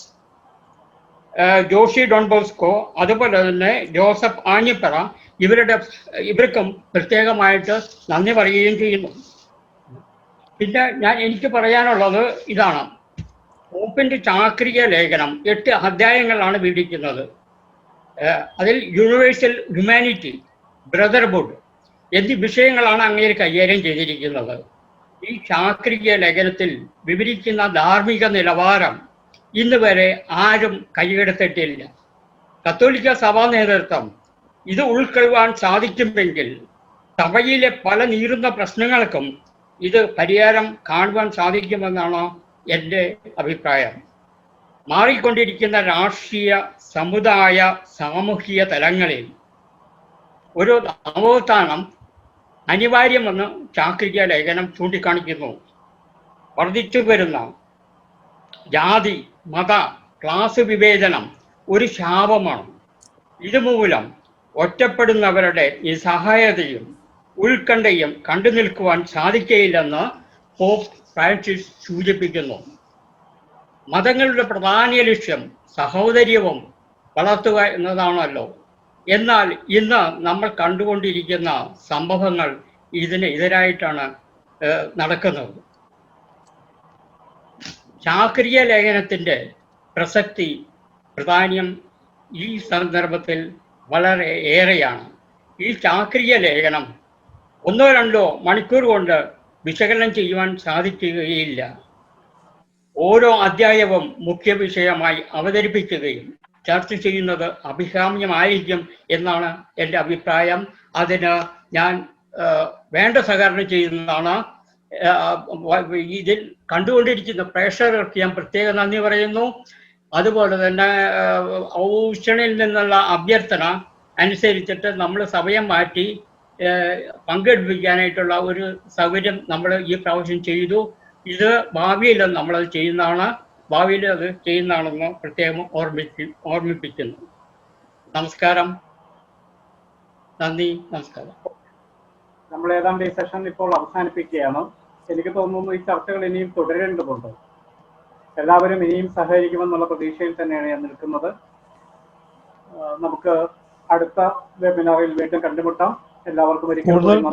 Joshi Don Bosco, അതുപോലെ തന്നെ ജോസഫ് ആഞ്ഞിപ്പറ, ഇവർക്കും പ്രത്യേകമായിട്ട് നന്ദി പറയുകയും ചെയ്യുന്നു. പിന്നെ എനിക്ക് പറയാനുള്ളത് ഇതാണ്. പോപ്പിന്റെ ചാക്രിക ലേഖനം 8 അധ്യായങ്ങളാണ് വിവരിക്കുന്നത്. അതിൽ യൂണിവേഴ്സൽ ഹ്യൂമാനിറ്റി, ബ്രദർഹുഡ് എന്നീ വിഷയങ്ങളാണ് അങ്ങേര് കൈകാര്യം ചെയ്തിരിക്കുന്നത്. ഈ ചാക്രിക ലേഖനത്തിൽ വിവരിക്കുന്ന ധാർമ്മിക നിലവാരം ഇന്ന് വരെ ആരും കൈയെടുത്തിട്ടില്ല. കത്തോലിക്ക സഭാ നേതൃത്വം ഇത് ഉൾക്കൊള്ളുവാൻ സാധിക്കുമെങ്കിൽ സഭയിലെ പല നീറുന്ന പ്രശ്നങ്ങൾക്കും ഇത് പരിഹാരം കാണുവാൻ സാധിക്കുമെന്നാണ് എൻ്റെ അഭിപ്രായം. മാറിക്കൊണ്ടിരിക്കുന്ന രാഷ്ട്രീയ, സമുദായ, സാമൂഹിക തലങ്ങളിൽ ഒരു നവോത്ഥാനം അനിവാര്യമെന്ന് ചാക്രിക ലേഖനം ചൂണ്ടിക്കാണിക്കുന്നു. വർദ്ധിച്ചു വരുന്ന ജാതി, മത, ക്ലാസ് വിവേചനം ഒരു ശാപമാണ്. ഇതുമൂലം ഒറ്റപ്പെടുന്നവരുടെ നിസ്സഹായതയും ഉത്കണ്ഠയും കണ്ടു നിൽക്കുവാൻ സാധിക്കയില്ലെന്ന് പോപ്പ് ഫ്രാൻസിസ് സൂചിപ്പിക്കുന്നു. മതങ്ങളുടെ പ്രധാന ലക്ഷ്യം സഹോദര്യവും വളർത്തുക എന്നതാണല്ലോ. എന്നാൽ ഇന്ന് നമ്മൾ കണ്ടുകൊണ്ടിരിക്കുന്ന സംഭവങ്ങൾ ഇതിന് എതിരായിട്ടാണ് നടക്കുന്നത്. ചാക്രിക ലേഖനത്തിൻ്റെ പ്രസക്തി, പ്രാധാന്യം ഈ സന്ദർഭത്തിൽ വളരെ ഏറെയാണ്. ഈ ചാക്രിക ലേഖനം 1-2 മണിക്കൂർ കൊണ്ട് വിശകലനം ചെയ്യുവാൻ സാധിക്കുകയില്ല. ഓരോ അധ്യായവും മുഖ്യ വിഷയമായി അവതരിപ്പിക്കുകയും ചർച്ച ചെയ്യുന്നത് അഭികാമ്യമായിരിക്കും എന്നാണ് എൻ്റെ അഭിപ്രായം. അതിന് ഞാൻ വേണ്ട സഹകരണം ചെയ്യുന്നതാണ്. ഇതിൽ കണ്ടുകൊണ്ടിരിക്കുന്ന പ്രേക്ഷകർക്ക് ഞാൻ പ്രത്യേക നന്ദി പറയുന്നു. അതുപോലെ തന്നെ ഔഷണിൽ നിന്നുള്ള അഭ്യർത്ഥന അനുസരിച്ചിട്ട് നമ്മൾ സമയം മാറ്റി പങ്കെടുപ്പിക്കാനായിട്ടുള്ള ഒരു സൗകര്യം നമ്മൾ ഈ പ്രാവശ്യം ചെയ്തു. ഇത് ഭാവിയിൽ നമ്മളത് ചെയ്യുന്നതാണ്, ഭാവിയിൽ അത് ചെയ്യുന്നതാണെന്ന് പ്രത്യേകം ഓർമ്മിപ്പിക്കുന്നു. നമസ്കാരം, നന്ദി, നമസ്കാരം. നമ്മൾ ഏതാണ്ട് ഈ സെഷൻ ഇപ്പോൾ അവസാനിപ്പിക്കുകയാണ്. എനിക്ക് തോന്നുന്നു ഈ ചർച്ചകൾ ഇനിയും തുടരേണ്ടതുണ്ട്. എല്ലാവരും ഇനിയും സഹകരിക്കുമെന്നുള്ള പ്രതീക്ഷയിൽ തന്നെയാണ് ഞാൻ നിൽക്കുന്നത്. നമുക്ക് അടുത്ത വെബിനാറിൽ വീണ്ടും കണ്ടുമുട്ടാം. എല്ലാവർക്കും ഒരിക്കലും